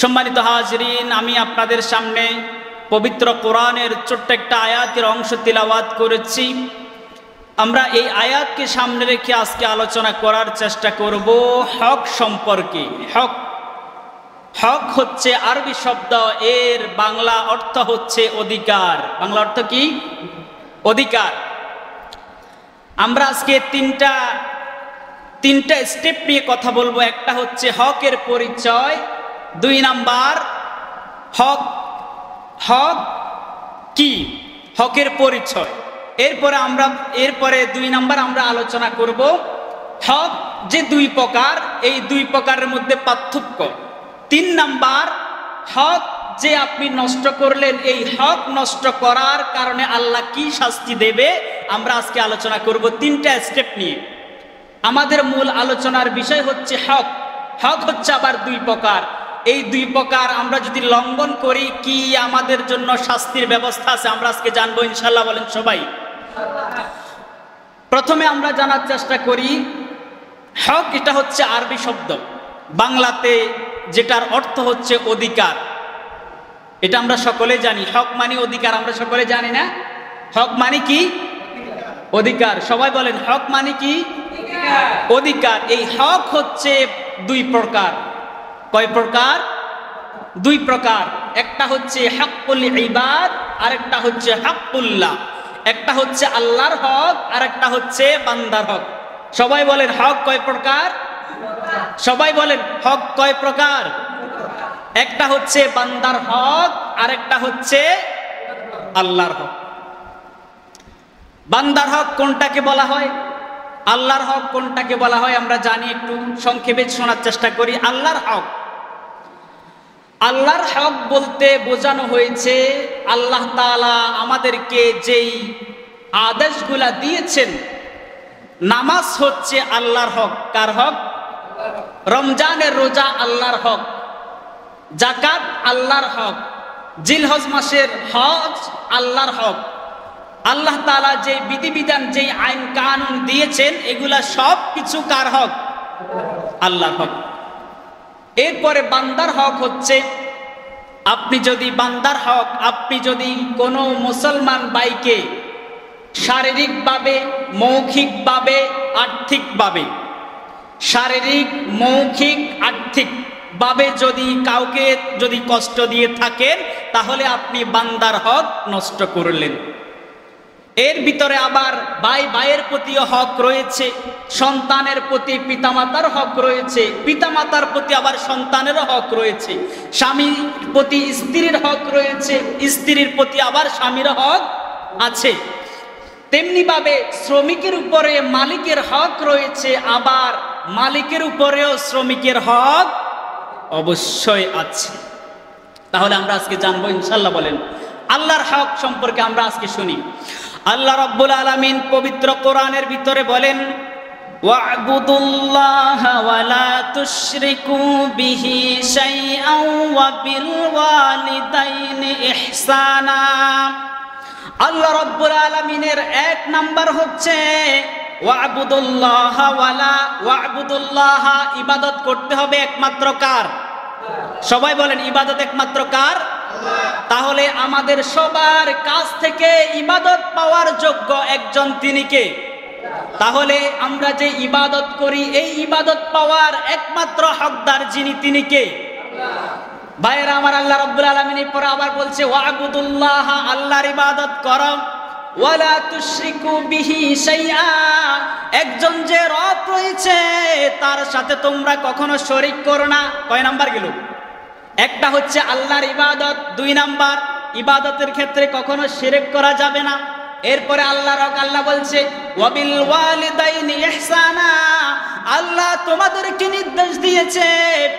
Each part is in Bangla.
সম্মানিত হাজরিন, আমি আপনাদের সামনে পবিত্র কোরআনের ছোট্ট একটা আয়াতের অংশ তিলাওয়াত করেছি। আমরা এই আয়াতকে সামনে রেখে আজকে আলোচনা করার চেষ্টা করব হক সম্পর্কে। হক হচ্ছে আরবি শব্দ, এর বাংলা অর্থ হচ্ছে অধিকার। বাংলা অর্থ কি? অধিকার। আমরা আজকে তিনটা স্টেপ নিয়ে কথা বলবো। একটা হচ্ছে হকের পরিচয়, 2 নাম্বার হক কি, হকের পরিচয়। এরপরে 2 নাম্বার আমরা আলোচনা করব হক যে 2 প্রকার, এই 2 প্রকারের মধ্যে পার্থক্য। 3 নাম্বার হক যে আপনি নষ্ট করলেন, এই হক নষ্ট করার কারণে আল্লাহ কি শাস্তি দেবে, আমরা আজকে আলোচনা করব 3টা স্টেপ নিয়ে। আমাদের মূল আলোচনার বিষয় হচ্ছে হক। হক হচ্ছে আবার 2 প্রকার। এই 2 প্রকার আমরা যদি লঙ্ঘন করি কি আমাদের জন্য শাস্তির ব্যবস্থা আছে, আমরা আজকে জানবো ইনশাআল্লাহ। বলেন সবাই। প্রথমে আমরা জানার চেষ্টা করি হক এটা হচ্ছে আরবি শব্দ, বাংলাতে যেটার অর্থ হচ্ছে অধিকার। এটা আমরা সকলে জানি, হক মানে অধিকার। আমরা সকলে জানি না হক মানে কি? অধিকার। সবাই বলেন হক মানে কি? অধিকার। এই হক হচ্ছে 2 প্রকার। কয় প্রকার? 2 প্রকার। একটা হচ্ছে হকুল ইবাদ, আর একটা হচ্ছে হকুল্লাহ। একটা হচ্ছে আল্লাহর হক, আর একটা হচ্ছে বান্দার হক। সবাই বলেন হক কয় প্রকার? সবাই বলেন হক কয় প্রকার? একটা হচ্ছে বান্দার হক, আর একটা হচ্ছে আল্লাহর হক। বান্দার হক কোনটাকে বলা হয়, আল্লাহর হক কোনটাকে বলা হয় আমরা জানি। একটু সংক্ষেপে শোনার চেষ্টা করি। আল্লাহর হক বলতে বোঝানো হয়েছে আল্লাহ তাআলা আমাদেরকে যেই আদেশগুলা দিয়েছেন। নামাজ হচ্ছে আল্লাহর হক। কার হক? রমজানের রোজা আল্লাহর হক, যাকাত আল্লাহর হক, জিলহজ মাসের হজ আল্লাহর হক। আল্লাহ তাআলা যে বিধিবিধান, যেই আইন কানুন দিয়েছেন, এগুলা সব কিছু কার হক? আল্লাহর হক। এরপরে বান্দার হক হচ্ছে আপনি যদি কোনো মুসলমান ভাইকে শারীরিকভাবে, মৌখিকভাবে, আর্থিকভাবে, আর্থিকভাবে যদি কাউকে কষ্ট দিয়ে থাকেন, তাহলে আপনি বান্দার হক নষ্ট করলেন। এর ভিতরে আবার ভাইয়ের প্রতিও হক রয়েছে, সন্তানের প্রতি পিতামাতার হক রয়েছে, পিতামাতার প্রতি আবার সন্তানেরও হক রয়েছে, স্বামীর প্রতি স্ত্রীর হক রয়েছে, স্ত্রীর প্রতি আবার স্বামীর হক আছে। তেমনি ভাবে শ্রমিকের উপরে মালিকের হক রয়েছে, আবার মালিকের উপরেও শ্রমিকের হক অবশ্যই আছে। তাহলে আমরা আজকে জানবো ইনশাআল্লাহ। বলেন আল্লাহর হক সম্পর্কে আমরা আজকে শুনি। আল্লাহ রাব্বুল আলামিন পবিত্র কোরআনের ভিতরে বলেন ওয়া'বুদুল্লাহা ওয়া লা তুশরিকু বিহি শাইআন ওয়া বিল ওয়ালিদাইনি ইহসানা। আল্লাহ রাব্বুল আলামিনের 1 নাম্বার হচ্ছে ওয়া'বুদুল্লাহা, ইবাদত করতে হবে একমাত্র কার? সবাই বলেন ইবাদত একমাত্র কার? তাহলে আমাদের সবার কাছ থেকে ইবাদত পাওয়ার যোগ্য একজন, তিনি কে? তাহলে আমরা যে ইবাদত করি, এই ইবাদত পাওয়ার একমাত্র হকদার যিনি, তিনি কে? ভাইয়েরা আমার, আল্লাহ রাব্বুল আলামিন পরে আবার বলছে ওয়া'বুদুল্লাহ, আল্লাহর ইবাদত করো, ওয়া লা তুশরিকু বিহি শাইআ, একজন যে রব রয়েছে তার সাথে তোমরা কখনো শরীক করো না। কয় নাম্বার গেল? একটা হচ্ছে আল্লাহর ইবাদত, 2 নাম্বার ইবাদতের ক্ষেত্রে কখনো শিরক করা যাবে না। এরপরে আল্লাহর হক, আল্লাহ বলছে ওয়াবিল ওয়ালিদাইনি ইহসানা, আল্লাহ তোমাদেরকে নির্দেশ দিয়েছে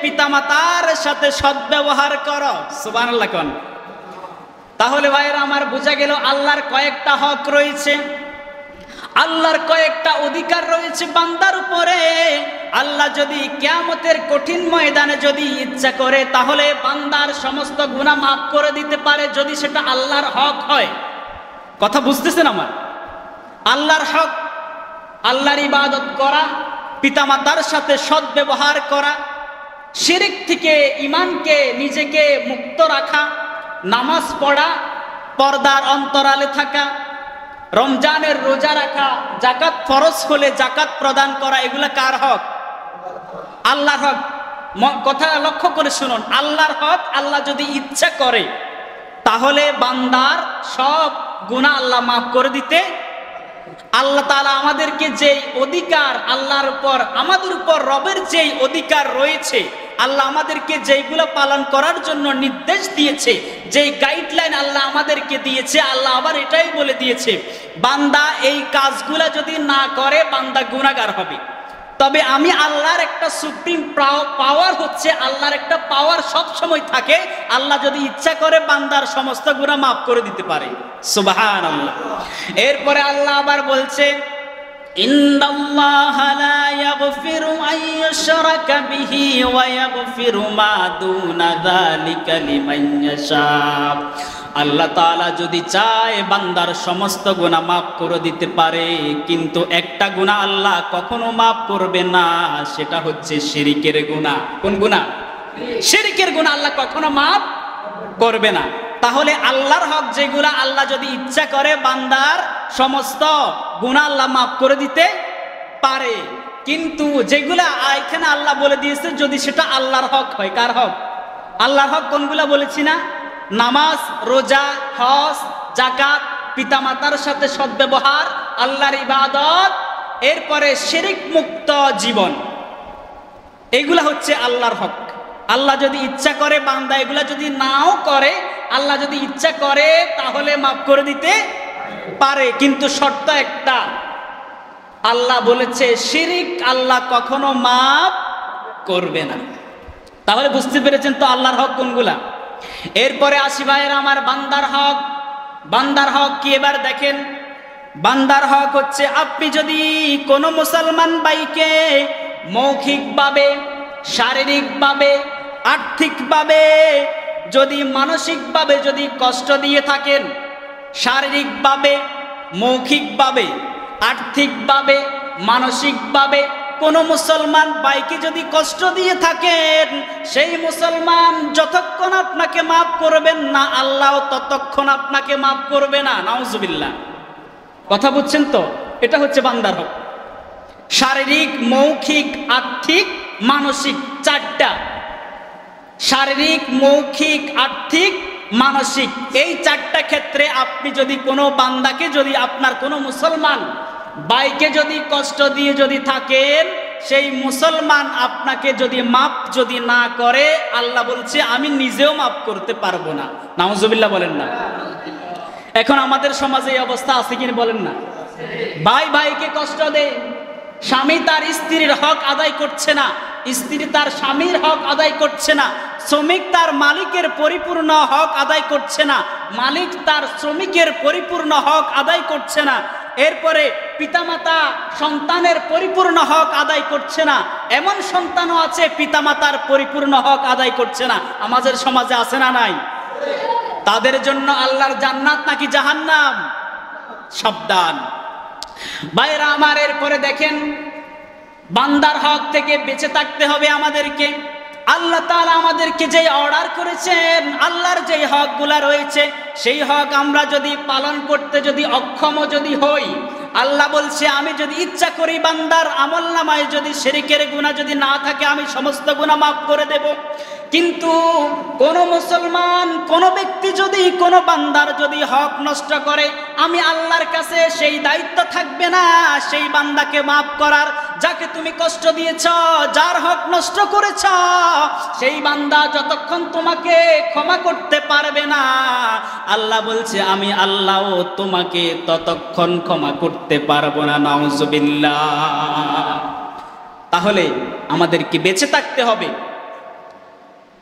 পিতামাতার সাথে সদ্ব্যবহার করো। সুবহানাল্লাহ কোন। তাহলে ভাইয়েরা আমার, বোঝা গেল আল্লাহর কয়েকটা হক রয়েছে, আল্লাহর কয়েকটা অধিকার রয়েছে বান্দার উপরে। আল্লাহ যদি কিয়ামতের কঠিন ময়দানে যদি ইচ্ছা করে, তাহলে বান্দার সমস্ত গুনাহ মাফ করে দিতে পারে, যদি সেটা আল্লাহর হক হয়। কথা বুঝতেছেন আমার? আল্লাহর হক, আল্লাহর ইবাদত করা, পিতামাতার সাথে সদ্ব্যবহার করা, শিরিক থেকে ঈমানকে নিজেকে মুক্ত রাখা, নামাজ পড়া, পর্দার অন্তরালে থাকা, রমজানের রোজা রাখা, যাকাত ফরজ হলে যাকাত প্রদান করা, এগুলা কার হক? আল্লাহর হক। কথা লক্ষ্য করে শুনুন, আল্লাহর হক। আল্লাহ যদি ইচ্ছা করে তাহলে বান্দার সব গুনাহ আল্লাহ মাফ করে দিতে। আল্লাহ তাআলা আমাদেরকে যেই অধিকার আল্লাহর উপর, আমাদের উপর রবের যেই অধিকার রয়েছে, আল্লাহ আমাদেরকে যেইগুলো পালন করার জন্য নির্দেশ দিয়েছে, যেই গাইডলাইন আল্লাহ আমাদেরকে দিয়েছে, আল্লাহ আবার এটাই বলে দিয়েছে বান্দা এই কাজগুলা যদি না করে বান্দা গুনাহগার হবে। তবে আমি আল্লাহর একটা সুপ্রিম পাওয়ার হচ্ছে, আল্লাহর একটা পাওয়ার সব সময় থাকে, আল্লাহ যদি ইচ্ছা করে বান্দার সমস্ত গুনাহ মাফ করে দিতে পারে। সুবহানাল্লাহ। এরপরে আল্লাহ আবার বলছে ইন্নাল্লাহা লা ইয়াগফিরু আন ইউশরাকা বিহি ওয়া ইয়াগফিরু মা দুনা যালিকা লিমান ইয়াশা। আল্লাহ তাআলা যদি চায় বান্দার সমস্ত গুনাহ মাফ করে দিতে পারে, কিন্তু একটা গুনাহ আল্লাহ কখনো মাফ করবে না, সেটা হচ্ছে শিরকের গুনাহ। কোন গুনাহ? শিরকের গুনাহ আল্লাহ কখনো মাফ করবে না। তাহলে আল্লাহর হক যেগুলা, আল্লাহ যদি ইচ্ছা করে বান্দার সমস্ত গুনাহ আল্লাহ মাফ করে দিতে পারে, কিন্তু যেগুলা এখানে আল্লাহ বলে দিয়েছে যদি সেটা আল্লাহর হক হয়। কার হক? আল্লাহর হক কোনগুলা বলেছি না? নামাজ, রোজা, হজ, যাকাত, পিতামাতার সাথে সদ্ব্যবহার, আল্লাহর ইবাদত, এরপরে শিরক মুক্ত জীবন, এগুলা হচ্ছে আল্লাহর হক। আল্লাহ যদি ইচ্ছা করে বান্দা এগুলা যদি নাও করে, আল্লাহ যদি ইচ্ছা করে তাহলে মাফ করে দিতে পারে, কিন্তু শর্ত একটা, আল্লাহ বলেছে শিরক আল্লাহ কখনো মাফ করবে না। তাহলে বুঝতে পেরেছেন তো আল্লাহর হক কোনগুলা। এরপরে আসি ভাইয়েরা আমার বান্দার হক। বান্দার হক কি এবার দেখেন। বান্দার হক হচ্ছে, আপনি যদি কোনো মুসলমান ভাইকে মৌখিকভাবে, শারীরিকভাবে, আর্থিকভাবে, যদি মানসিকভাবে যদি কষ্ট দিয়ে থাকেন, শারীরিকভাবে, মৌখিকভাবে, আর্থিকভাবে, মানসিকভাবে কোনো মুসলমান ভাইকে যদি কষ্ট দিয়ে থাকেন, সেই মুসলমান যতক্ষণ আপনাকে মাফ করবেন না, আল্লাহ ততক্ষণ আপনাকে মাফ করবে না। নাউজুবিল্লাহ। কথা বুঝছেন তো? এটা হচ্ছে বান্দার হক। শারীরিক, মৌখিক, আর্থিক, মানসিক, চারটা। শারীরিক, মৌখিক, আর্থিক, মানসিক, এই চারটা ক্ষেত্রে আপনি যদি কোনো বান্দাকে, যদি আপনার কোনো মুসলমান ভাইকে যদি কষ্ট দিয়ে যদি থাকেন, সেই মুসলমান আপনাকে যদি মাফ যদি না করে, আল্লাহ বলছে আমি নিজেও মাফ করতে পারবো না। নাউজুবিল্লাহ বলেন না। এখন আমাদের সমাজে এই অবস্থা আছে কিনা বলেন না? ভাই ভাইকে কষ্ট দেয়, স্বামী তার স্ত্রীর হক আদায় করছে না, স্ত্রী তার স্বামীর হক আদায় করছে না, শ্রমিক তার মালিকের পরিপূর্ণ হক আদায় করছে না, মালিক তার শ্রমিকের পরিপূর্ণ হক আদায় করছে না, এরপরে পিতামাতা সন্তানের পরিপূর্ণ হক আদায় করছে না। এমন সন্তানও আছে পিতামাতার পরিপূর্ণ হক আদায় করছে না। আমাদের সমাজে আছে না নাই? তাদের জন্য আল্লাহর জান্নাত নাকি জাহান্নাম? সাবধান ভাইরা আমার। এরপরে দেখেন, বান্দার হক থেকে বেঁচে থাকতে হবে আমাদেরকে। আল্লাহ তাআলা আমাদেরকে যে অর্ডার করেছেন, আল্লাহর যে হকগুলা রয়েছে, সেই হক আমরা যদি পালন করতে যদি অক্ষম যদি হই, আল্লাহ বলছে আমি যদি ইচ্ছা করি বান্দার আমলনামায় যদি শিরকের গুনাহ যদি না থাকে, আমি সমস্ত গুনাহ মাফ করে দেব। কিন্তু কোন মুসলমান, কোন ব্যক্তি যদি কোন বান্দার যদি হক নষ্ট করে, আমি আল্লাহর কাছে সেই দায়িত্ব থাকবে না সেই বান্দাকে মাফ করার। যাকে তুমি কষ্ট দিয়েছ, যার হক নষ্ট করেছ, সেই বান্দা যতক্ষণ তোমাকে ক্ষমা করতে পারবে না, আল্লাহ বলছে আমি আল্লাহ তোমাকে ততক্ষণ ক্ষমা করতে পারবো না। নাউজুবিল্লাহ। তাহলে আমাদেরকে বেঁচে থাকতে হবে।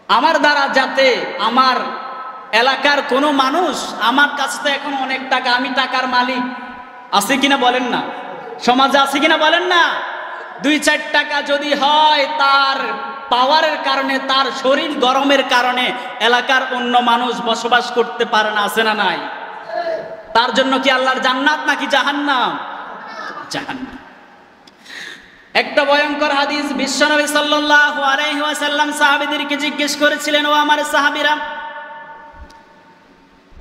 আমার দ্বারা যাতে আমার এলাকার কোনো মানুষ, আমার কাছে তো এখন অনেক টাকা, আমি টাকার মালিক, আছে কিনা বলেন না? সমাজে আছে কিনা বলেন না? 2-4 টাকা যদি হয়, তার পাওয়ারের কারণে, তার শরীর গরমের কারণে এলাকার অন্য মানুষ বসবাস করতে পারে না, আছে না নাই? তার জন্য কি আল্লাহর জান্নাত নাকি জাহান্নাম? জাহান্নাম। একটা ভয়ঙ্কর হাদিস, বিশ্বনবী সাল্লাল্লাহু আলাইহি ওয়াসাল্লাম সাহাবীদেরকে জিজ্ঞেস করেছিলেন, ও আমার সাহাবীরা,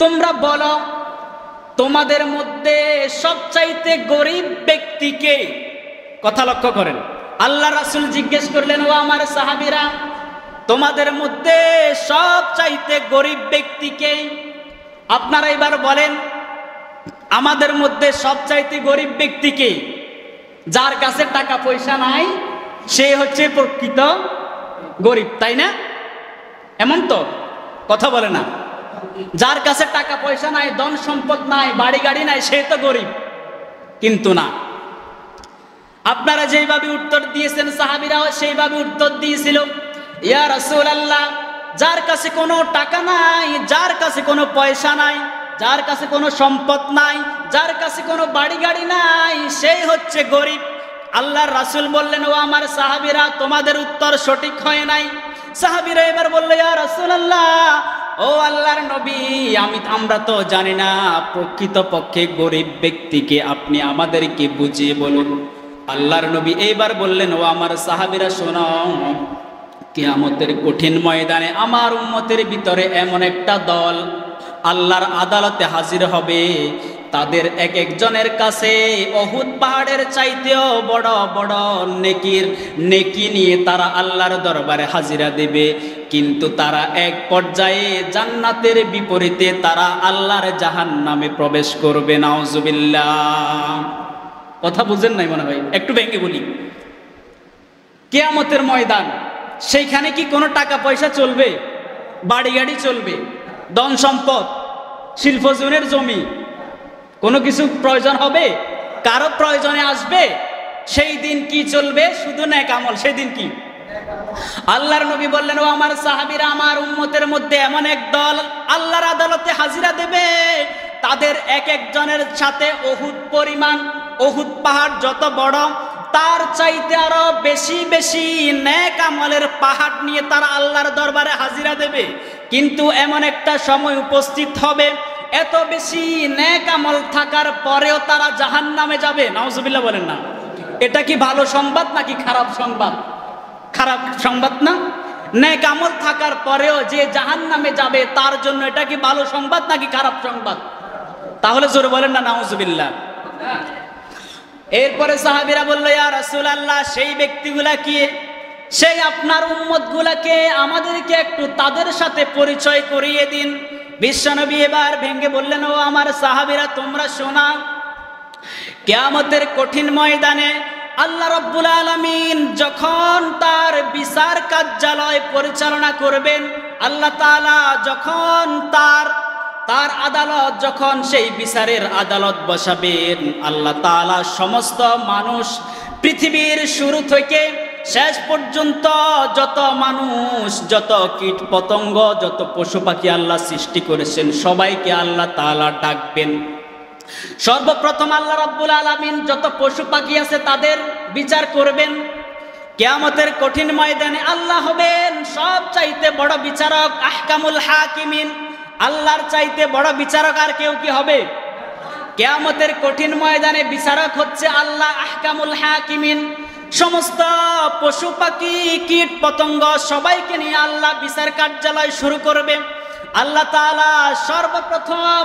তোমরা বলো তোমাদের মধ্যে সবচাইতে গরিব ব্যক্তি কে? কথা লক্ষ্য করেন, আল্লাহ রাসূল জিজ্ঞেস করলেন, ও আমার সাহাবীরা, তোমাদের মধ্যে সবচাইতে গরিব ব্যক্তি কে? আপনারা এবার বলেন, আমাদের মধ্যে সবচাইতে গরিব ব্যক্তি কে? যার কাছে টাকা পয়সা নাই সে হচ্ছে প্রকৃত গরিব, তাই না? এমন তো কথা বলে না? যার কাছে টাকা পয়সা নাই, ধন সম্পদ নাই, বাড়ি গাড়ি নাই, সে তো গরিব। কিন্তু না, আপনারা যেইভাবে উত্তর দিয়েছেন সাহাবীরাও সেইভাবে উত্তর দিয়েছিল, ইয়া রাসূলুল্লাহ, যার কাছে কোনো টাকা নাই, যার কাছে কোনো পয়সা নাই, যার কাছে কোনো সম্পদ নাই, যার কাছে কোনো বাড়ি গাড়ি নাই, সেই হচ্ছে গরিব। আল্লাহর রাসূল বললেন, ও আমার সাহাবীরা, তোমাদের উত্তর সঠিক হয় নাই। সাহাবীরা এবার বলল, ইয়া রাসূলুল্লাহ, ও আল্লাহর নবী, আমরা তো জানি না প্রকৃতপক্ষে গরিব ব্যক্তিকে, আপনি আমাদেরকে বুঝিয়ে বলুন। আল্লাহর নবী এইবার বললেন, ও আমার সাহাবীরা, শোনো, কিয়ামতের কঠিন ময়দানে আমার উম্মতের ভিতরে এমন একটা দল আল্লাহর আদালতে হাজির হবে, তাদের এক একজনের কাছে উহুদ পাহাড়ের চাইতেও বড় বড় নেকি নিয়ে তারা আল্লাহর দরবারে হাজিরা দেবে, কিন্তু তারা এক পর্যায়ে জান্নাতের বিপরীতে তারা আল্লাহর জাহান্নামে প্রবেশ করবে। নাউজুবিল্লাহ। কথা বুঝেন নাই মনে হয়, একটু ভেঙে বলি। কিয়ামতের ময়দান, সেইখানে কি কোনো টাকা পয়সা চলবে? বাড়ি গাড়ি চলবে? ধন সম্পদ, শিল্পজনের জমি, কোনো কিছু প্রয়োজন হবে? কারো প্রয়োজনে আসবে? সেই দিন কি চলবে? শুধু নেক আমল। সেই দিন কি? আল্লাহর নবী বললেন, ও আমার সাহাবীরা, আমার উম্মতের মধ্যে এমন এক দল আল্লাহর আদালতে হাজিরা দেবে, তাদের এক একজনের সাথে উহুদ পরিমাণ, উহুদ পাহাড় যত বড়, তার চাইতে আরো বেশি বেশি নেক আমলের পাহাড় নিয়ে তারা আল্লাহর দরবারে হাজিরা দেবে। কিন্তু এমন একটা সময় উপস্থিত হবে, এত বেশি নেক আমল থাকার পরেও তারা জাহান্নামে যাবে। নাউজুবিল্লাহ বলেন না? এটা কি ভালো সংবাদ নাকি খারাপ সংবাদ? খারাপ সংবাদ না? নেক আমল থাকার পরেও যে জাহান্নামে যাবে তার জন্য এটা কি ভালো সংবাদ নাকি খারাপ সংবাদ? তাহলে জোরে বলেন না নাউজুবিল্লাহ। এরপরে সাহাবীরা বলল, ইয়া রাসূলুল্লাহ, সেই ব্যক্তিগুলা কি? সেই আপনার উম্মতগুলাকে আমাদেরকে একটু তাদের সাথে পরিচয় করিয়ে দিন। বিশ্বনবী এবার ভেঙে বললেন, ও আমার সাহাবীরা, তোমরা শোনা, কিয়ামতের কঠিন ময়দানে আল্লাহ রাব্বুল আলামিন যখন তার বিচার কার্যালয় পরিচালনা করবেন, আল্লাহ তাআলা যখন তার আদালত, যখন সেই বিচারের আদালত বসাবেন, আল্লাহ তাআলা সমস্ত মানুষ, পৃথিবীর শুরু থেকে শেষ পর্যন্ত যত মানুষ, যত কীট পতঙ্গ, যত পশু পাখি আল্লাহ সৃষ্টি করেছেন, সবাইকে আল্লাহ তাআলা ডাকবেন। সর্বপ্রথম আল্লাহ রাব্বুল আলামিন যত পশু পাখি আছে তাদের বিচার করবেন। কিয়ামতের কঠিন ময়দানে আল্লাহ হবেন সবচাইতে বড় বিচারক, আহকামুল হাকিমিন। আল্লাহর চাইতে বড় বিচারক আর কেউ কি হবে? কিয়ামতের কঠিন ময়দানে বিচারক হচ্ছে আল্লাহ, আহকামুল হাকিমিন। সমস্ত পশু পাখি, কীট পতঙ্গ সবাইকে নিয়ে আল্লাহ বিচার কার্যালয় শুরু করবে। আল্লাহ তাআলা সর্বপ্রথম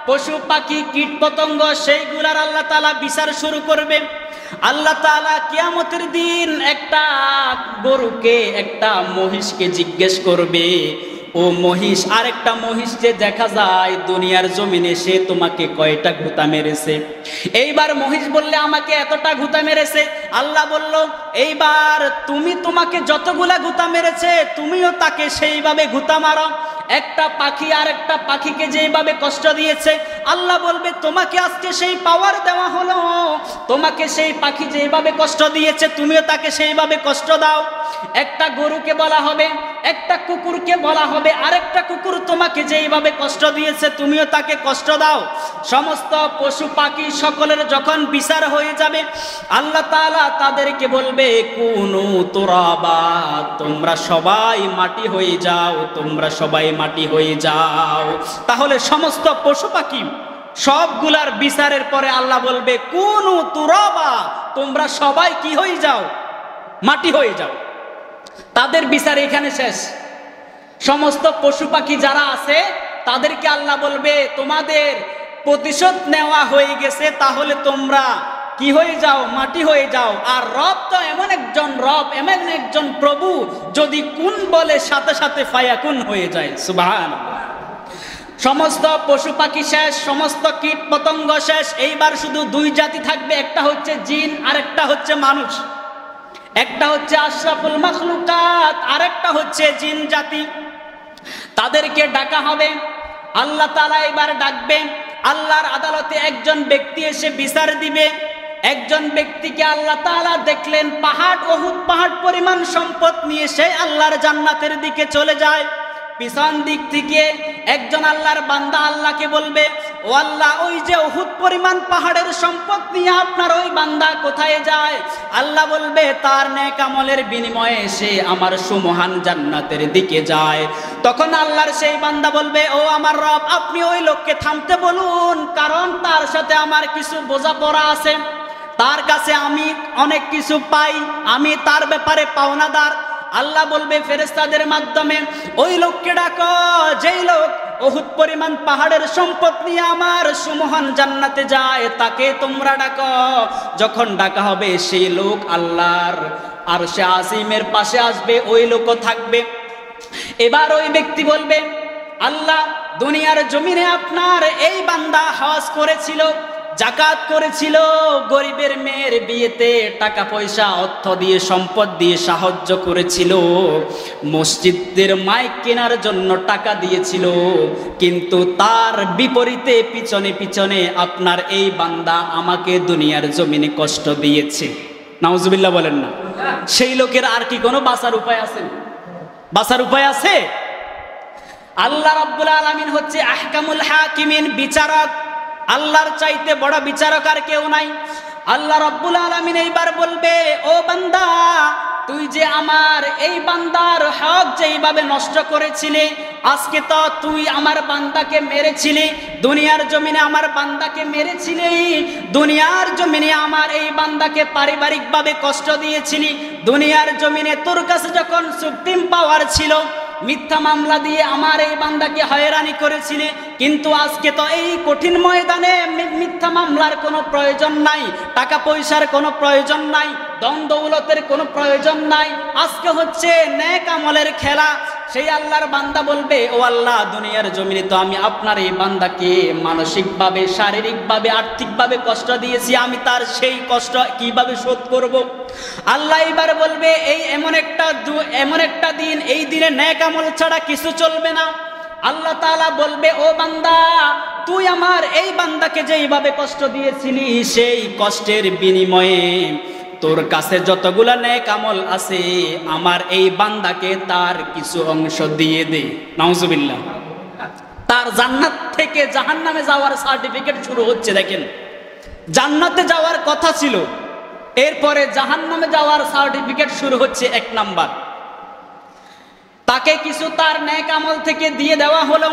পশু পাখি কীট পতঙ্গ সেইগুলার আল্লাহ তাআলা বিচার শুরু করবে। আল্লাহ তাআলা কিয়ামতের দিন একটা গরুকে, একটা মহিষকে জিজ্ঞেস করবে, ও মহিষ, আরেকটা মহিষ যে দেখা যায় দুনিয়ার জমিনে, সে তোমাকে কয়টা ঘুতা মেরেছে? এইবার মহিষ বললে, আমাকে এতটা ঘুতা মেরেছে। আল্লাহ বলল, এইবার তোমাকে যতগুলা ঘুতা মেরেছে তুমিও তাকে সেইভাবে ঘুতা মারো। একটা পাখি আর একটা পাখিকে যেভাবে কষ্ট দিয়েছে, আল্লাহ বলবে, তোমাকে আজকে সেই পাওয়ার দেওয়া হলো, তোমাকে সেই পাখি যেভাবে কষ্ট দিয়েছে তুমিও তাকে সেইভাবে কষ্ট দাও। একটা গরুকে বলা হবে, একটা কুকুরকে বলা হবে, আরেকটা কুকুর তোমাকে যেইভাবে কষ্ট দিয়েছে তুমিও তাকে কষ্ট দাও। সমস্ত পশু পাখি সকলের যখন বিচার হয়ে যাবে, আল্লাহ তাআলা তাদেরকে বলবে, কুনু তুরাবা, তোমরা সবাই মাটি হয়ে যাও, তোমরা সবাই মাটি হয়ে যাও। তাহলে সমস্ত পশু পাখি সবগুলার বিচারের পরে আল্লাহ বলবে কুনু তুরাবা, তোমরা সবাই কি হয়ে যাও, মাটি হয়ে যাও। তাদের বিচার এখানে শেষ। সমস্ত পশু পাখি যারা আছে তাদেরকে আল্লাহ বলবে তোমাদের প্রতিশোধ নেওয়া হয়ে গেছে, তাহলে তোমরা কি হয়ে যাও, মাটি হয়ে যাও। আর রব তো এমন একজন রব, এমন একজন প্রভু, যদি কুন বলে সাথে সাথে ফায়াকুন হয়ে যায়। সুবহানাল্লাহ। সমস্ত পশু পাখি শেষ, সমস্ত কীট পতঙ্গ শেষ। এইবার শুধু দুই জাতি থাকবে, একটা হচ্ছে জিন আর একটা হচ্ছে মানুষ। একটা হচ্ছে আশরাফুল মাখলুকাত, আরেকটা হচ্ছে জিন জাতি। তাদেরকে ডাকা হবে, আল্লাহ তাআলা এবার ডাকবে। আল্লাহর আদালতে একজন ব্যক্তি এসে বিচার দিবে। একজন ব্যক্তিকে আল্লাহ তাআলা দেখলেন পাহাড়, উহুদ পাহাড় পরিমাণ সম্পদ নিয়ে সে আল্লাহর জান্নাতের দিকে চলে যায়। পিছন দিক থেকে একজন আল্লাহর বান্দা আল্লাহকে বলবে, ও আল্লাহ, ওই যে উহুদ পরিমাণ পাহাড়ের সম্পদ নিয়ে আপনার ওই বান্দা কোথায় যায়? আল্লাহ বলবে তার নেক আমলের বিনিময়ে সে আমার সুমহান জান্নাতের দিকে যায়। তখন আল্লাহর সেই বান্দা বলবে, ও আমার রব, আপনি ওই লোককে থামতে বলুন, কারণ তার সাথে আমার কিছু বোঝাপড়া আছে, তার কাছে আমি অনেক কিছু পাই, আমি তার ব্যাপারে পাওনাদার। আল্লাহ বলবে ফেরেশতাদের মাধ্যমে, ওই লোককে ডাকো যেই লোক উহুদ পরিমাণ পাহাড়ের সম্পদ নিয়ে আমার সুমহান জান্নাতে যায়, তাকে তোমরা ডাকো। যখন ডাকা হবে সেই লোক আল্লাহর আরশে আজিমের পাশে আসবে, ওই লোকও থাকবে। এবার ওই ব্যক্তি বলবে, আল্লাহ, দুনিয়ার জমিনে আপনার এই বান্দা হজ করেছিল, জাকাত করেছিল, গরিবের মেয়ের বিয়েতে টাকা পয়সা অর্থ দিয়ে সম্পদ দিয়ে সাহায্য করেছিল, মসজিদের মাইক কেনার জন্য টাকা দিয়েছিল, কিন্তু তার বিপরীতে পিছনে পিছনে আপনার এই বান্দা আমাকে দুনিয়ার জমিনে কষ্ট দিয়েছে। নাউজুবিল্লাহ বলেন না। সেই লোকের আর কি কোনো বাঁচার উপায় আছে? বাঁচার উপায় আছে? আল্লাহ রাব্বুল আলামিন হচ্ছে আহকামুল হাকিমিন, বিচারক। আল্লাহর চাইতে বড় বিচারক আর কেউ নাই। আল্লাহ রাব্বুল আলামিন এইবার বলবে, ও বান্দা, তুই যে আমার এই বান্দার হক যেইভাবে নষ্ট করেছিলি, আজকে তো তুই আমার বান্দাকে মেরেছিলি, দুনিয়ার জমিনে আমার বান্দাকে মেরেছিলি, দুনিয়ার জমিনে আমার এই বান্দাকে পারিবারিকভাবে কষ্ট দিয়েছিলি, দুনিয়ার জমিনে তোর কাছে যখন সুপ্রিম পাওয়ার ছিল মিথ্যা মামলা দিয়ে আমার এই বান্দাকে হয়রানি করেছিলে, কিন্তু আজকে তো এই কঠিন ময়দানে মিথ্যা মামলার কোনো প্রয়োজন নাই, টাকা পয়সার কোনো প্রয়োজন নাই, ধন দৌলতের কোনো প্রয়োজন নাই, আজকে হচ্ছে নেক আমলের খেলা। সেই আল্লাহর বান্দা বলবে, ও আল্লাহ, দুনিয়ার জমিনে তো আমি আপনার এই বান্দাকে মানসিকভাবে, শারীরিকভাবে, আর্থিকভাবে কষ্ট দিয়েছি, আমি তার সেই কষ্ট কিভাবে শোধ করব? আল্লাহ এবার বলবে, এই এমন একটা দিন, এই দিনে নেক আমল ছাড়া কিছু চলবে না। আল্লাহ তাআলা বলবে, ও বান্দা, তুই আমার এই বান্দাকে যেইভাবে কষ্ট দিয়েছিলি, সেই কষ্টের বিনিময়ে তোর কাছে যতগুলা নেক আমল আছে, আমার এই বান্দাকে তার কিছু অংশ দিয়ে দে। নাউজুবিল্লাহ। তার জান্নাত থেকে জাহান্নামে যাওয়ার সার্টিফিকেট শুরু হচ্ছে। দেখেন, জান্নাতে যাওয়ার কথা ছিল, এরপরে জাহান্নামে যাওয়ার সার্টিফিকেট শুরু হচ্ছে। 1 নাম্বার, তাকে কিছু তার নেক আমল থেকে দিয়ে দেওয়া হলো।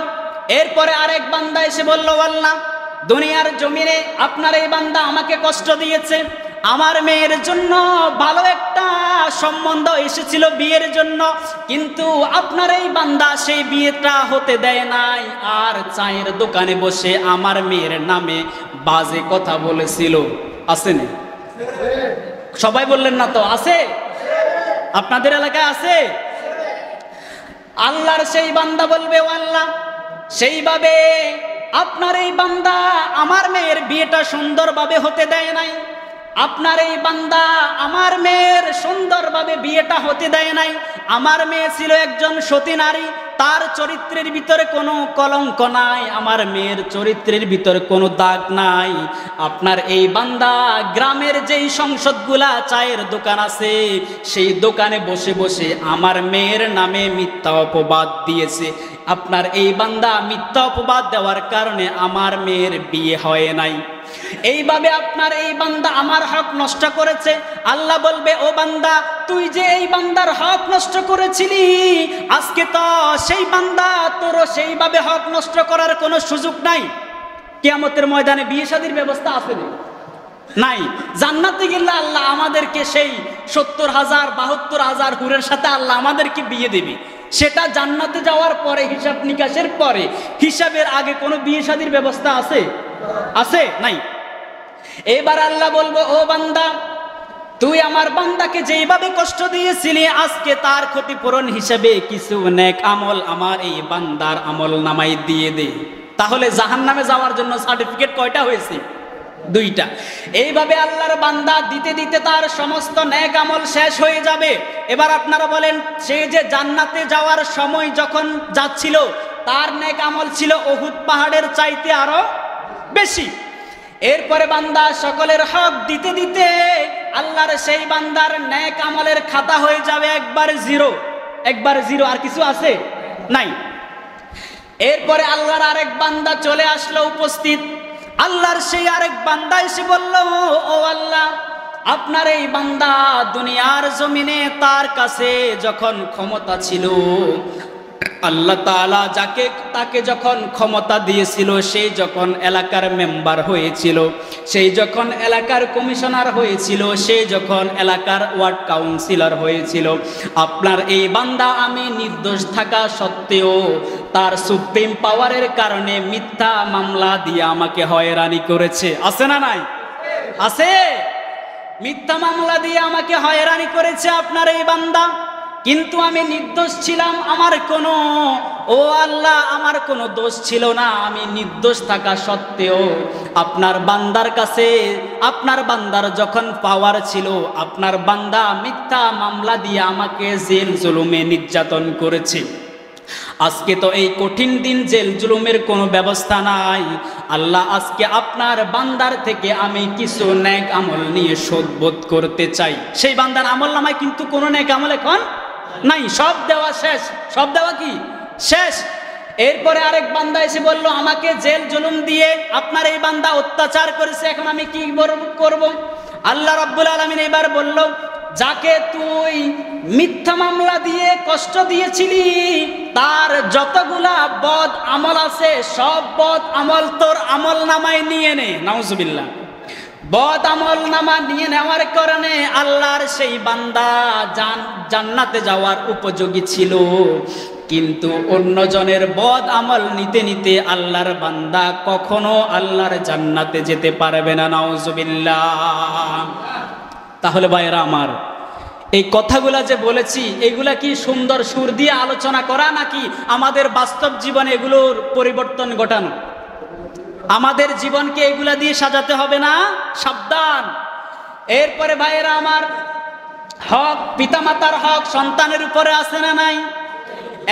এরপরে আরেক বান্দা এসে বলল, আল্লাহ, দুনিয়ার জমিনে আপনার এই বান্দা আমাকে কষ্ট দিয়েছে, আমার মেয়ের জন্য ভালো একটা সম্বন্ধ এসেছিল বিয়ের জন্য, কিন্তু আপনার এই বান্দা সেই বিয়েটা হতে দেয় নাই, আর চায়ের দোকানে বসে আমার মেয়ের নামে বাজে কথা বলেছিল। আসেনি? সবাই বললেন না তো? আছে? আপনাদের এলাকায় আছে? আল্লাহর সেই বান্দা বলবে, ও আল্লাহ, সেইভাবে আপনার এই বান্দা আমার মেয়ের বিয়েটা সুন্দরভাবে হতে দেয় নাই, আপনার এই বান্দা আমার মেয়ের সুন্দরভাবে বিয়েটা হতে দেয় নাই। আমার মেয়ে ছিল একজন সতী নারী, তার চরিত্রের ভিতরে কোনো কলঙ্ক নাই, আমার মেয়ের চরিত্রের ভিতরে কোনো দাগ নাই। আপনার এই বান্দা গ্রামের যেই সংসদগুলা চায়ের দোকান আছে, সেই দোকানে বসে বসে আমার মেয়ের নামে মিথ্যা অপবাদ দিয়েছে। আপনার এই বান্দা মিথ্যা অপবাদ দেওয়ার কারণে আমার মেয়ের বিয়ে হয় নাই। এইভাবে আপনার এই বান্দা আমার হক নষ্ট করেছে। আল্লাহ বলবে, ও বান্দা, তুই যে এই বান্দার হক নষ্ট করেছিলি, আজকে তো সেই বান্দা তোর সেইভাবে হক নষ্ট করার কোনো সুযোগ নাই। কিয়ামতের ময়দানে বিয়ে শাদীর ব্যবস্থা আছে না? নাই। জান্নাতে গেলে আল্লাহ আমাদেরকে সেই 70,000 72,000 হুরের সাথে আল্লাহ আমাদেরকে বিয়ে দেবে। সেটা জান্নাতে যাওয়ার পরে, হিসাব নিকাশের পরে। হিসাবের আগে কোনো বিয়ে শাদীর ব্যবস্থা আছে? আছে? নাই। এবার আল্লাহ বলবো, ও বান্দা, তুই আমার বান্দাকে যেইভাবে কষ্ট দিয়েছিলি, আজকে তার ক্ষতিপূরণ হিসেবে কিছু নেক আমল আমার এই বান্দার আমল নামায় দিয়ে দে। তাহলে জাহান্নামে যাওয়ার জন্য সার্টিফিকেট কয়টা হয়েছে? 2টা। এইভাবে আল্লাহর বান্দা দিতে দিতে তার সমস্ত নেক আমল শেষ হয়ে যাবে। এবার আপনারা বলেন, সে যে জান্নাতে যাওয়ার সময় যখন যাচ্ছিল, তার নেক আমল ছিল উহুদ পাহাড়ের চাইতে আরো বেশি। এরপরে বান্দা সকলের হক দিতে দিতে আল্লাহর সেই বান্দার নেক আমলের খাতা হয়ে যাবে একবার জিরো। আর কিছু আছে? নাই। এরপরে আল্লাহর আরেক বান্দা চলে আসলো উপস্থিত। আল্লাহর সেই আরেক বান্দা এসে বলল, ও আল্লাহ, আপনার এই বান্দা দুনিয়ার জমিনে তার কাছে যখন ক্ষমতা ছিল, আল্লাহ তাআলা তাকে যখন ক্ষমতা দিয়েছিল, সেই যখন এলাকার মেম্বার হয়েছিল, সেই যখন এলাকার কমিশনার হয়েছিল, সেই যখন এলাকার ওয়ার্ড কাউন্সিলর হয়েছিল, আপনার এই বান্দা আমি নির্দোষ থাকা সত্ত্বেও তার সুপ্রিম পাওয়ারের কারণে মিথ্যা মামলা দিয়ে আমাকে হয়রানি করেছে। আছে না নাই? আছে। মিথ্যা মামলা দিয়ে আমাকে হয়রানি করেছে আপনার এই বান্দা, কিন্তু আমি নির্দোষ ছিলাম। ও আল্লাহ, আমার কোনো দোষ ছিল না। আমি নির্দোষ থাকা সত্ত্বেও আপনার বান্দার কাছে, আপনার বান্দার যখন পাওয়ার ছিল, আপনার বান্দা মিথ্যা মামলা দিয়ে আমাকে জেল জুলুমে নির্যাতন করেছে। আজকে তো এই কঠিন দিন, জেল জুলুমের কোনো ব্যবস্থা নাই। আল্লাহ, আজকে আপনার বান্দার থেকে আমি কিছু নেক আমল নিয়ে শোধবোধ করতে চাই। সেই বান্দার আমল নামায় কিন্তু কোনো নেক আমল এখন নাই, সব দেওয়া শেষ। সব দেওয়া কি শেষ? এরপরে আরেক বান্দা এসে বলল, আমাকে জেল জুলুম দিয়ে আপনার এই বান্দা অত্যাচার করেছে, এখন আমি কি করব? আল্লাহ রাব্বুল আলামিন এবার বলল, যাকে তুই মিথ্যা মামলা দিয়ে কষ্ট দিয়েছিলি, তার যতগুলা বদ আমল আছে, সব বদ আমল তোর আমল নামায় নিয়ে নে। নাউজুবিল্লাহ। বদ আমল নামা নিয়ে নেওয়ার কারণে আল্লাহর সেই বান্দা জান্নাতে যাওয়ার উপযোগী ছিল, কিন্তু অন্যজনের বদ আমল নিতে নিতে আল্লাহর বান্দা কখনো আল্লাহর জান্নাতে যেতে পারবে না। নাউজুবিল্লাহ। তাহলে ভাইরা আমার, এই কথাগুলা যে বলেছি, এগুলা কি সুন্দর সুর দিয়ে আলোচনা করা, নাকি আমাদের বাস্তব জীবনে এগুলোর পরিবর্তন ঘটানো? আমাদের জীবনকে এগুলা দিয়ে সাজাতে হবে না? সাবধান। এরপরে ভাইয়েরা আমার, হক, পিতামাতার হক সন্তানের উপরে আছে না নাই?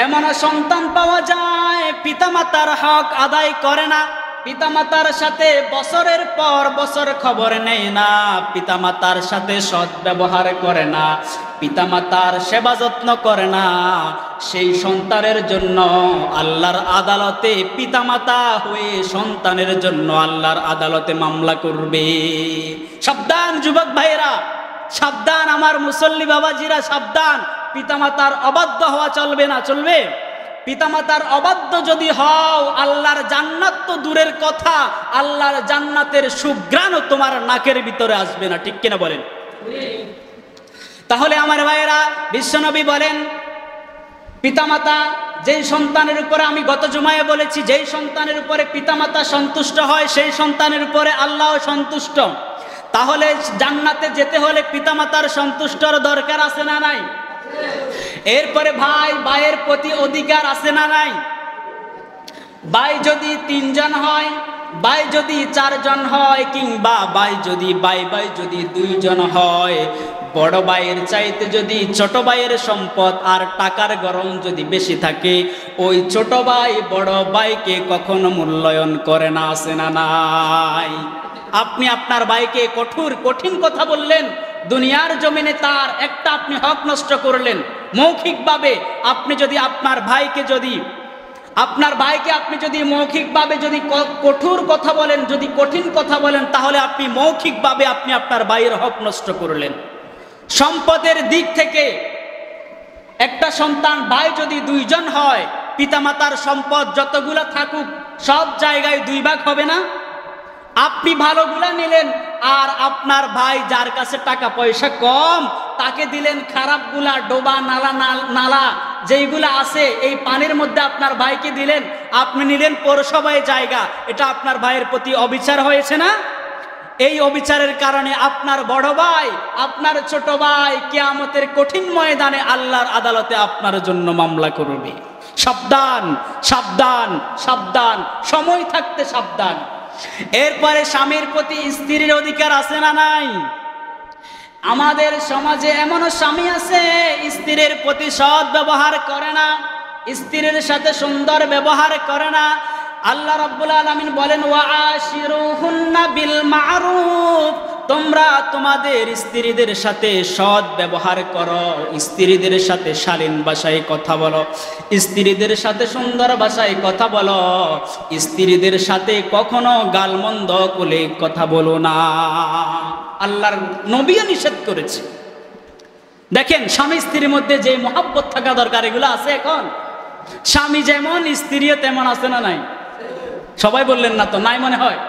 এমন সন্তান পাওয়া যায় পিতামাতার হক আদায় করে না, পিতামাতার সাথে বছরের পর বছর খবর নেয় না, পিতামাতার সাথে সৎ ব্যবহার করে না, পিতামাতার সেবা যত্ন করে না। সেই সন্তানের জন্য আল্লাহর আদালতে পিতামাতা হয়ে সন্তানের জন্য আল্লাহর আদালতে মামলা করবে। সাবধান যুবক ভাইয়েরা, সাবধান আমার মুসল্লি বাবাজিরা, সাবধান। পিতামাতার অবাধ্য হওয়া চলবে না। চলবে? পিতামাতার অবাধ্য যদি হও, আল্লাহর জান্নাত তো দূরের কথা, আল্লাহর জান্নাতের সুঘ্রাণও তোমার নাকের ভিতরে আসবে না। ঠিক কিনা বলেন? তাহলে আমার ভাইয়েরা, বিশ্বনবী বলেন, পিতামাতা যেই সন্তানের উপরে, আমি গত জুমায় বলেছি, যেই সন্তানের উপরে পিতামাতা সন্তুষ্ট হয়, সেই সন্তানের উপরে আল্লাহ সন্তুষ্ট। তাহলে জান্নাতে যেতে হলে পিতামাতার সন্তুষ্টর দরকার আছে না নাই? এরপরে ভাইয়ের প্রতি অধিকার আছে না নাই? ভাই যদি 3 জন হয়, ভাই যদি 4 জন হয়, কিংবা ভাই যদি 2 জন হয়, বড় ভাইয়ের চাইতে যদি ছোট ভাইয়ের সম্পদ আর টাকার গরম যদি বেশি থাকে, ওই ছোট ভাই বড় ভাইকে কখনো মূল্যায়ন করে না। আছে না নাই? আপনি আপনার ভাইকে কঠিন কথা বললেন, দুনিয়ার জমিনে তার একটা আপনি হক নষ্ট করলেন। মৌখিকভাবে আপনি যদি আপনার ভাইকে আপনি যদি মৌখিকভাবে যদি কঠোর কথা বলেন, যদি কঠিন কথা বলেন, তাহলে আপনি মৌখিকভাবে আপনি আপনার ভাইয়ের হক নষ্ট করলেন। সম্পদের দিক থেকে একটা সন্তান, ভাই যদি 2 জন হয়, পিতামাতার সম্পদ যতগুলা থাকুক সব জায়গায় 2 ভাগ হবে না? আপনি ভালোগুলা নিলেন আর আপনার ভাই যার কাছে টাকা পয়সা কম তাকে দিলেন খারাপগুলা, ডোবা নালা যেইগুলা আছে এই পানির মধ্যে আপনার ভাইকে দিলেন, আপনি নিলেন পৌরসভায় জায়গা। এটা আপনার ভাইয়ের প্রতি অবিচার হয়েছে না? এই অবিচারের কারণে আপনার বড় ভাই, আপনার ছোট ভাই কিয়ামতের কঠিন ময়দানে আল্লাহর আদালতে আপনার জন্য মামলা করবে। সাবধান, সাবধান, সাবধান, সময় থাকতে সাবধান। এরপরে স্বামীর প্রতি স্ত্রীর অধিকার আছে না নাই? আমাদের সমাজে এমনও স্বামী আছে স্ত্রীর প্রতি সৎ ব্যবহার করে না, স্ত্রীর সাথে সুন্দর ব্যবহার করে না। আল্লাহ রাব্বুল আলামিন বলেন ওয়াআশিরুহুন্না বিল মা'রুফ, তোমরা তোমাদের স্ত্রীদের সাথে সৎ ব্যবহার করো, স্ত্রীদের সাথে শালীন ভাষায় কথা বলো, স্ত্রীদের সাথে সুন্দর ভাষায় কথা বলো, স্ত্রীদের সাথে কখনো গালমন্দ করে কথা বলো না। আল্লাহর নবীও নিষেধ করেছে। দেখেন স্বামী স্ত্রীর মধ্যে যে মহব্বত থাকা দরকার এগুলো আছে এখন? স্বামী যেমন স্ত্রীও তেমন আছে না নাই? সবাই বললেন না তো, নাই মনে হয়?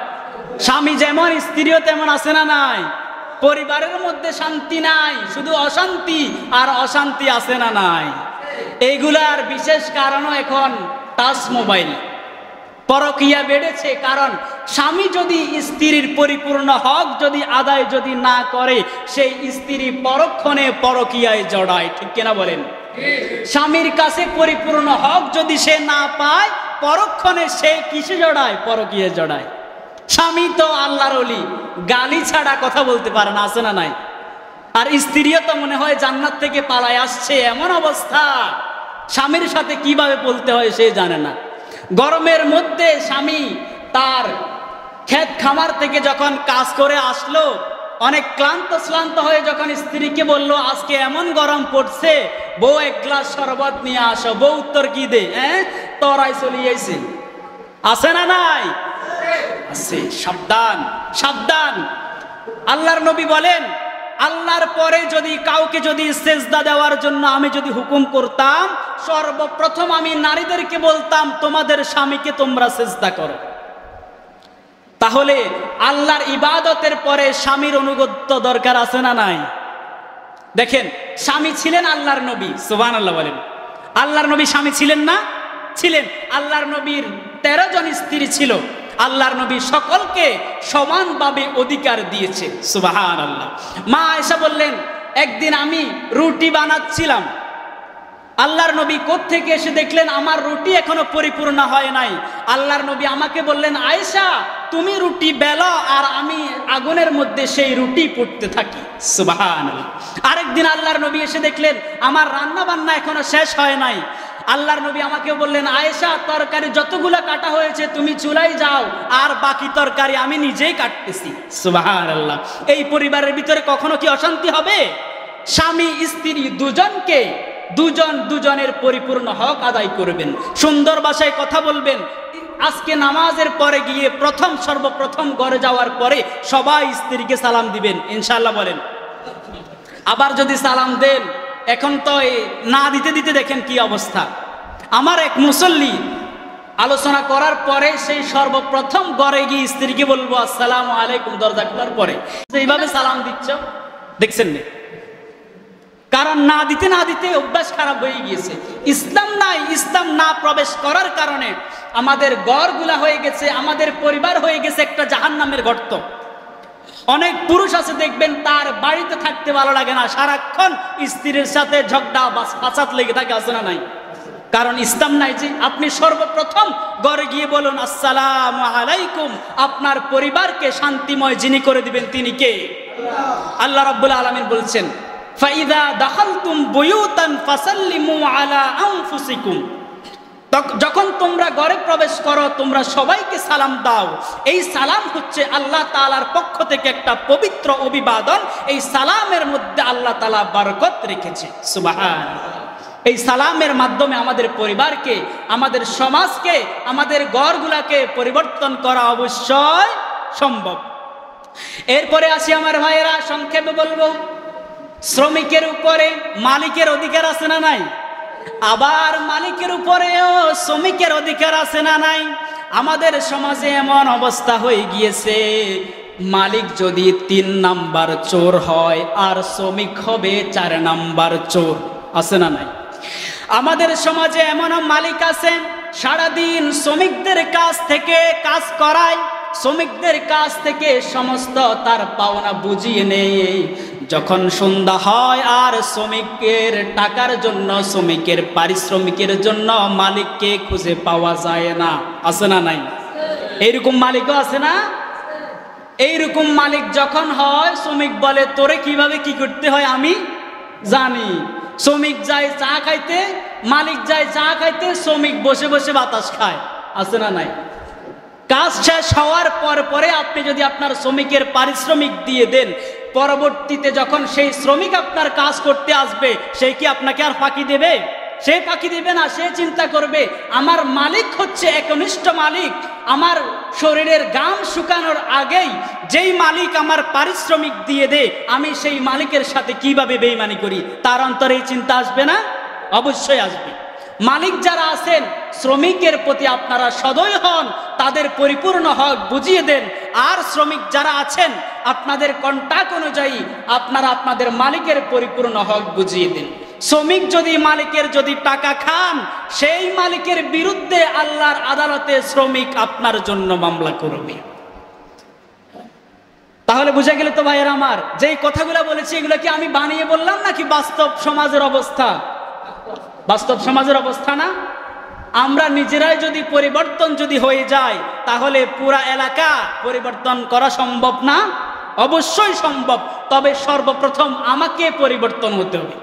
স্বামী যেমন স্ত্রীও তেমন আছে না নাই? পরিবারের মধ্যে শান্তি নাই, শুধু অশান্তি আর অশান্তি আছে না নাই? এইগুলার বিশেষ কারণও এখন টাচ মোবাইল, পরকীয়া বেড়েছে। কারণ স্বামী যদি স্ত্রীর পরিপূর্ণ হক যদি আদায় যদি না করে, সেই স্ত্রী পরক্ষণে পরকীয়ায় জড়ায়। ঠিক কিনা বলেন? স্বামীর কাছে পরিপূর্ণ হক যদি সে না পায়, পরক্ষণে সে কিসে জড়ায়? পরকীয়ায় জড়ায়। স্বামী তো আল্লাহর ওলি, গালি ছাড়া কথা বলতে পারে না, আছে না নাই? আর স্ত্রীও তো মনে হয় জান্নাত থেকে পালায় আসছে, এমন অবস্থা। স্বামীর সাথে কিভাবে বলতে হয় সে জানে না। গরমের মধ্যে স্বামী তার ক্ষেত খামার থেকে যখন কাজ করে আসলো, অনেক ক্লান্ত হয়ে যখন স্ত্রীকে বলল আজকে এমন গরম পড়ছে, বউ 1 গ্লাস শরবত নিয়ে আসো, বউ উত্তর কি দে? তোরাই চলিয়েছে। আছে না নাই? আছে। সাবধান, সাবধান। আল্লাহর নবী বলেন আল্লাহর পরে যদি কাউকে যদি সেজদা দেওয়ার জন্য আমি যদি হুকুম করতাম, সর্বপ্রথম আমি নারীদেরকে বলতাম তোমাদের স্বামীকে তোমরা সেজদা করো। তাহলে আল্লাহর ইবাদতের পরে স্বামীর অনুগত্য দরকার আছে না নাই? দেখেন স্বামী ছিলেন আল্লাহর নবী, সুবহানাল্লাহ বলেন। আল্লাহর নবী স্বামী ছিলেন না? ছিলেন। আল্লাহর নবীর 13 জন স্ত্রী ছিল। আল্লাহর নবী সকলকে সমানভাবে অধিকার দিয়েছে, সুবহানাল্লাহ। মা আয়েশা বললেন একদিন আমি রুটি বানাচ্ছিলাম, আল্লাহর নবী কোত্থেকে এসে দেখলেন আমার রুটি এখনো পরিপূর্ণ হয় নাই। আল্লাহর নবী আমাকে বললেন আয়েশা তুমি রুটি বেলো আর আমি আগুনের মধ্যে সেই রুটি পুড়তে থাকি, সুবহানাল্লাহ। আরেকদিন আল্লাহর নবী এসে দেখলেন আমার রান্না বান্না এখনো শেষ হয় নাই। আল্লাহর নবী আমাকে বললেন আয়েশা তরকারি যতগুলা কাটা হয়েছে তুমি চুলায় যাও, আর বাকি তরকারি আমি নিজেই কাটতেছি, সুবহানাল্লাহ। এই পরিবারের ভিতরে কখনো কি অশান্তি হবে? স্বামী স্ত্রী দুজন দুজনের পরিপূর্ণ হক আদায় করবেন, সুন্দর ভাষায় কথা বলবেন। আজকে নামাজের পরে গিয়ে সর্বপ্রথম ঘরে যাওয়ার পরে সবাই স্ত্রীকে সালাম দিবেন, ইনশাআল্লাহ বলেন। আবার যদি সালাম দেন, এখন তো না দিতে দিতে দেখেন কি অবস্থা। আমার এক মুসল্লি আলোচনা করার পরে সেই সর্বপ্রথম ঘরে গিয়ে স্ত্রীকে বলবো আসসালামু আলাইকুম, দরজা খোলার পরে এইভাবে সালাম দিচ্ছ, দেখছেন না? কারণ না দিতে অভ্যাস খারাপ হয়ে গিয়েছে। ইসলাম নাই, ইসলাম না প্রবেশ করার কারণে আমাদের ঘরগুলা হয়ে গেছে, আমাদের পরিবার হয়ে গেছে একটা জাহান্নামের গর্ত। অনেক পুরুষ আছে দেখবেন তার বাড়িতে থাকতে ভালো লাগে না, সারাক্ষণ স্ত্রীর সাথে ঝগড়া ফাসাদ লেগে থাকে, আছে না নাই? কারণ ইসলাম নাই। যে আপনি সর্বপ্রথম ঘরে গিয়ে বলুন আসসালামু আলাইকুম, আপনার পরিবারকে শান্তিময় যিনি করে দিবেন তিনি কে? আল্লাহ রাব্বুল আলামিন বলছেন ফাইদা দাখালতুম বুয়ুতান ফাসাল্লিমু আলা আনফুসিকুম, যখন তোমরা ঘরে প্রবেশ করো তোমরা সবাইকে সালাম দাও। এই সালাম হচ্ছে আল্লাহ তাআলার পক্ষ থেকে একটা পবিত্র অভিবাদন। এই সালামের মধ্যে আল্লাহ তাআলা বরকত রেখেছে, সুবহানাল্লাহ। এই সালামের মাধ্যমে আমাদের পরিবারকে, আমাদের সমাজকে, আমাদের ঘরগুলাকে পরিবর্তন করা অবশ্যই সম্ভব। এরপরে আসি আমার ভাইয়েরা, সংক্ষেপে বলবো শ্রমিকের উপরে মালিকের অধিকার আছে না নাই? আবার মালিকের উপরেও শ্রমিকের অধিকার আছে না নাই? আমাদের সমাজে এমন অবস্থা হয়ে গিয়েছে, মালিক যদি 3 নাম্বার চোর হয় আর শ্রমিক হবে 4 নাম্বার চোর, আছে না নাই? আমাদের সমাজে এমন মালিক আছেন সারাদিন শ্রমিকদের কাছ থেকে কাজ করায়, শ্রমিকদের কাছ থেকে সমস্ত তার পাওনা বুঝিয়ে নেয়। যখন সন্ধ্যা হয় আর শ্রমিকের টাকার জন্য, শ্রমিকের পারিশ্রমিকের জন্য মালিককে খুঁজে পাওয়া যায় না, আছে না নাই? এইরকম মালিকও আছে না? এইরকম মালিক যখন হয়, শ্রমিক বলে তোরে কিভাবে কি করতে হয় আমি জানি। শ্রমিক যায় চা খাইতে, মালিক যায় চা খাইতে, শ্রমিক বসে বসে বাতাস খায়, আছে না নাই? কাজ শেষ হওয়ার পরে আপনি যদি আপনার শ্রমিকের পারিশ্রমিক দিয়ে দেন, পরবর্তীতে যখন সেই শ্রমিক আপনার কাজ করতে আসবে, সে কি আপনাকে আর ফাঁকি দেবে? সে ফাঁকি দেবে না। সে চিন্তা করবে আমার মালিক হচ্ছে একনিষ্ঠ মালিক, আমার শরীরের ঘাম শুকানোর আগেই যেই মালিক আমার পারিশ্রমিক দিয়ে দে, আমি সেই মালিকের সাথে কিভাবে বেঈমানি করি, তার অন্তরে এই চিন্তা আসবে না? অবশ্যই আসবে। মালিক যারা আছেন শ্রমিকের প্রতি আপনারা সদয় হন, তাদের পরিপূর্ণ হক বুঝিয়ে দেন। আর শ্রমিক যারা আছেন আপনাদের কন্ট্রাক্ট অনুযায়ী আপনারা আপনাদের মালিকের পরিপূর্ণ হক বুঝিয়ে দেন। শ্রমিক যদি মালিকের যদি টাকা খান, সেই মালিকের বিরুদ্ধে আল্লাহর আদালতে শ্রমিক আপনার জন্য মামলা করবে। তাহলে বুঝে গেলে তো ভাইয়েরা আমার, যেই কথাগুলো বলেছি এগুলো কি আমি বানিয়ে বললাম নাকি বাস্তব সমাজের অবস্থা? বাস্তব সমাজের অবস্থা না? আমরা নিজেরাই যদি পরিবর্তন যদি হয়ে যায়, তাহলে পুরা এলাকা পরিবর্তন করা সম্ভব না? অবশ্যই সম্ভব। তবে সর্বপ্রথম আমাকে পরিবর্তন হতে হবে।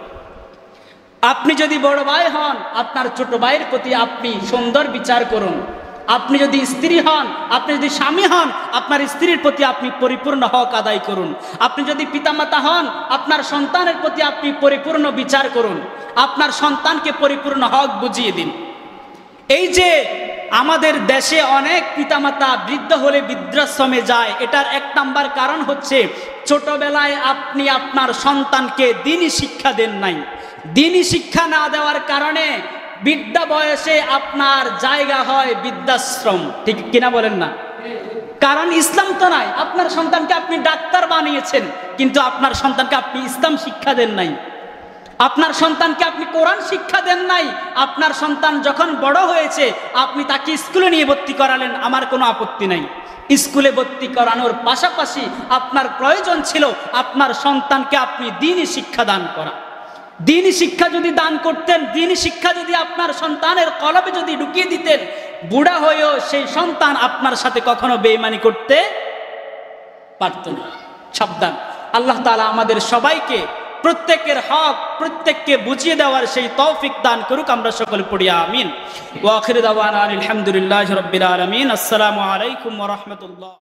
আপনি যদি বড় ভাই হন, আপনার ছোট ভাইয়ের প্রতি আপনি সুন্দর বিচার করুন। আপনি যদি স্ত্রী হন, আপনি যদি স্বামী হন, আপনার স্ত্রীর প্রতি আপনি পরিপূর্ণ হক আদায় করুন। আপনি যদি পিতামাতা হন, আপনার সন্তানের প্রতি আপনি পরিপূর্ণ বিচার করুন। আপনার সন্তানকে পরিপূর্ণ হক বুঝিয়ে দিন। এই যে আমাদের দেশে অনেক পিতামাতা বৃদ্ধ হলে বৃদ্ধাশ্রমে যায়, এটার 1 নাম্বার কারণ হচ্ছে ছোটবেলায় আপনি আপনার সন্তানকে দ্বীনি শিক্ষা দেন নাই। দ্বীনি শিক্ষা না দেওয়ার কারণে বৃদ্ধা বয়সে আপনার জায়গা হয় বৃদ্ধাশ্রম, ঠিক কিনা বলেন না? কারণ ইসলাম তো নাই। আপনার সন্তানকে আপনি ডাক্তার বানিয়েছেন, কিন্তু আপনার সন্তানকে আপনি ইসলাম শিক্ষা দেন নাই। আপনার সন্তানকে আপনি কোরআন শিক্ষা দেন নাই। আপনার সন্তান যখন বড় হয়েছে আপনি তাকে স্কুলে নিয়ে ভর্তি করালেন, আমার কোনো আপত্তি নাই। স্কুলে ভর্তি করানোর পাশাপাশি আপনার প্রয়োজন ছিল আপনার সন্তানকে আপনি দ্বীনি শিক্ষা দান করা। দ্বীনি শিক্ষা যদি দান করতেন, দ্বীনি শিক্ষা যদি আপনার সন্তানের কলবে যদি ঢুকিয়ে দিতেন, বুড়া হয়েও সেই সন্তান আপনার সাথে কখনো বেঈমানি করতে পারত না। সাবধান। আল্লাহ তাআলা আমাদের সবাইকে প্রত্যেকের হক প্রত্যেককে বুঝিয়ে দেওয়ার সেই তৌফিক দান করুক। আমরা সকলে পড়ি আমিন। ওয়া আখিরু দাওয়ানা আলহামদুলিল্লাহি রাব্বিল আলামিন। আসসালামু আলাইকুম ওয়া রাহমাতুল্লাহ।